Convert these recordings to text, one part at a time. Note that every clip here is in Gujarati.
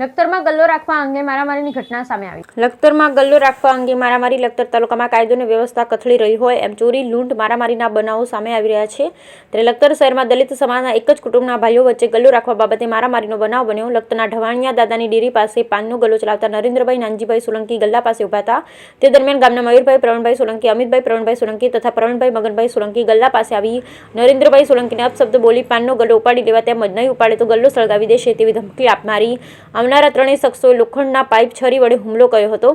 લખતરમાં ગલ્લો રાખવા અંગે મારામારીની ઘટના સામે આવી. લખતરમાં ગલ્લો રાખવા અંગે મારામારી. લખતર તાલુકામાં કાયદો અને વ્યવસ્થા કથળી રહી હોય એમ ચોરી, લૂંટ, મારામારીના બનાવો સામે આવી રહ્યા છે. ત્યારે લખતર શહેરમાં દલિત સમાજના એક જ કુટુંબના ભાઈઓ વચ્ચે ગલ્લો રાખવા બાબતે મારામારીનો બનાવ બન્યો. લખતરના ઢવાણિયા દાદાની ડેરી પાસે પાનનો ગલ્લો ચલાવતા નરેન્દ્રભાઈ નાનજીભાઈ સોલંકી ગલ્લા પાસે ઉભા હતા. તે દરમિયાન ગામના મયુરભાઈ પ્રવીણભાઈ સોલંકી, અમિતભાઈ પ્રવીણભાઈ સોલંકી તથા પ્રવીણભાઈ મગનભાઈ સોલંકી ગલ્લા પાસે આવી નરેન્દ્રભાઈ સોલંકીને અપશબ્દ બોલી પાનનો ગલ્લો ઉપાડી લેવા તેમજ નહીં ઉપાડે તો ગલ્લો સળગાવી દેશે તેવી ધમકી આપનારી આવનારા ત્રણેય શખ્સોએ લોખંડના પાઇપ છરી વડે હુમલો કર્યો હતો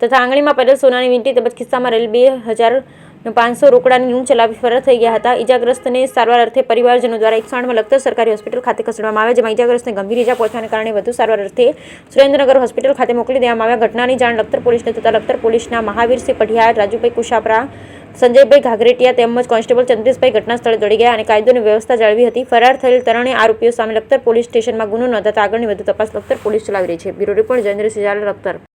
તથા આંગળીમાં પહેરેલ સોનાની વીંટી તેમજ ખિસ્સામાં રહેલ 2500 રોકડાની લૂંટ ચલાવી ફરાર થઈ ગયા હતા. ઇજાગ્રસ્તને સારવાર અર્થે પરિવારજનો દ્વારા 108 લખતર સરકારી હોસ્પિટલ ખાતે ખસેડવામાં આવ્યા, જેમાં ઇજાગ્રસ્તને ગંભીર ઇજા પહોંચવાને કારણે વધુ સારવાર અર્થે સુરેન્દ્રનગર હોસ્પિટલ ખાતે મોકલી દેવામાં આવ્યા. ઘટનાની જાણ લખતર પોલીસને થતાં લખતર પોલીસના મહાવીરસિંહ પઢિયાર, રાજુભાઈ કુશાપરા, સંજયભાઈ ઘાઘરેટિયા તેમજ કોન્સ્ટેબલ ચંદ્રેશભાઈ ઘટના સ્થળે દોડી ગયા અને કાયદોની વ્યવસ્થા જાળવી હતી. ફરાર થયેલ ત્રણેય આરોપીઓ સામે લખતર પોલીસ સ્ટેશનમાં ગુનો નોંધાતા આગળની વધુ તપાસ લખતર પોલીસ ચલાવી રહી છે. Bureau report Jayendrasinh Zala, Lakhtar.